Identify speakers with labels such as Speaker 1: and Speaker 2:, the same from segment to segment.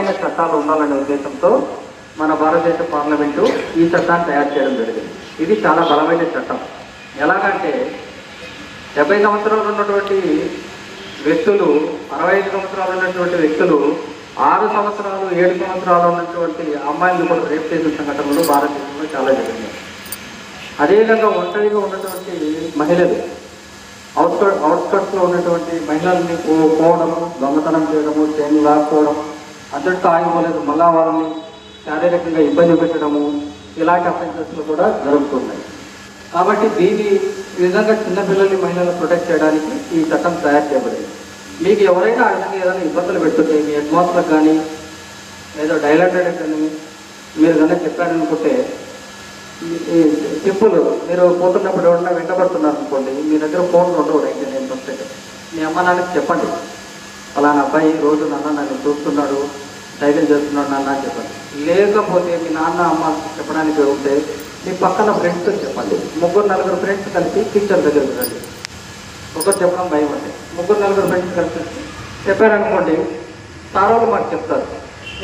Speaker 1: బలమైన చట్టాలు ఉండాలనే ఉద్దేశంతో మన భారతదేశ పార్లమెంటు ఈ చట్టాన్ని తయారు చేయడం జరిగింది. ఇది చాలా బలమైన చట్టం. ఎలాగంటే 70 సంవత్సరాలు ఉన్నటువంటి వ్యక్తులు, 65 సంవత్సరాలు ఉన్నటువంటి వ్యక్తులు, 6 సంవత్సరాలు 7 సంవత్సరాలు ఉన్నటువంటి అమ్మాయిలను కూడా రేప్ చేసిన సంఘటనలు భారతదేశంలో చాలా జరిగినాయి. అదేవిధంగా ఒంటరిగా ఉన్నటువంటి మహిళలు, అవుట్స్కట్స్లో ఉన్నటువంటి మహిళల్ని పోవడము, దొంగతనం చేయడము, చైన్లు లాక్కోవడం, అంతటితో ఆగిపోలేదు, మళ్ళా వాళ్ళని శారీరకంగా ఇబ్బంది పెట్టడము, ఇలాంటి అఫెన్సెస్లు కూడా జరుగుతున్నాయి. కాబట్టి ఈ విధంగా చిన్నపిల్లల్ని, మహిళలను ప్రొటెక్ట్ చేయడానికి ఈ చట్టం తయారు చేయబడింది. మీకు ఎవరైనా ఆ విధంగా ఏదైనా ఇబ్బందులు పెడుతుంటే మీ హెడ్ మాస్టర్లకు కానీ ఏదో డైలాటెడ్ కానీ మీరు కనుక చెప్పారనుకుంటే, సింపుల్, మీరు పోతున్నప్పుడు ఎవరైనా వెంటబడుతున్నారు అనుకోండి, మీ దగ్గర ఫోన్లు ఉండవు, 99%. మీ అమ్మ నాన్నకి చెప్పండి, అలానా అబ్బాయి రోజు నన్ను చూస్తున్నాడు, సైకిల్ చేస్తున్నాడు నాన్న అని చెప్పండి. లేకపోతే మీ నాన్న అమ్మ చెప్పడానికి ఉంటే మీ పక్కన ఫ్రెండ్స్తో చెప్పండి. 3-4 ఫ్రెండ్స్ కలిసి టీచర్ దగ్గరికి రండి. ఒకరు చెప్పడం భయం అంటే 3-4 ఫ్రెండ్స్ కలిసి చెప్పారనుకోండి, సార్ వాళ్ళు మాకు చెప్తారు.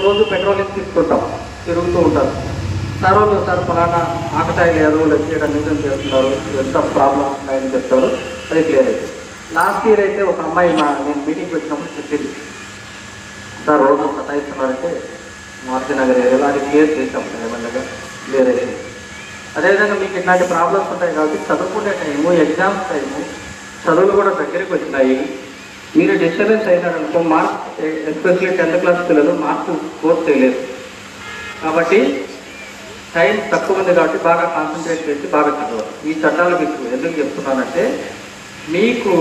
Speaker 1: రోజు పెట్రోలింగ్ తీసుకుంటాం, తిరుగుతూ ఉంటారు. సార్ వాళ్ళు సార్ ఫలానా ఆకతాయిలు ఎరువులు చేయడం నిజం చేస్తున్నారు, ఎంత ప్రాబ్లమ్ ఉన్నాయని చెప్తారు. అది క్లియర్ అయితే లాస్ట్ ఇయర్ అయితే ఒక అమ్మాయి నేను మీటింగ్ పెట్టినప్పుడు చెప్పింది, సార్ రోజు సతాయిస్తున్నారంటే మార్చినగర్ ఏరియాలో అది క్లియర్ చేసాం, ఏమన్నా క్లియర్ అయింది. అదేవిధంగా మీకు ఇట్లాంటి ప్రాబ్లమ్స్ ఉంటాయి కాబట్టి చదువుకునే టైము, ఎగ్జామ్స్ టైము, చదువులు కూడా దగ్గరికి వచ్చినాయి. మీరు డిస్టర్బెన్స్ అయినారనుకో, మార్క్స్ ఎస్పెషల్లీ 10th క్లాస్ పిల్లలు మార్క్స్ స్కోర్ చేయలేదు. కాబట్టి టైం తక్కువ ఉంది కాబట్టి బాగా కాన్సన్ట్రేట్ చేసి బాగా చదవాలి. ఈ చట్టాలు మీకు ఎందుకు చెప్తున్నానంటే, మీకు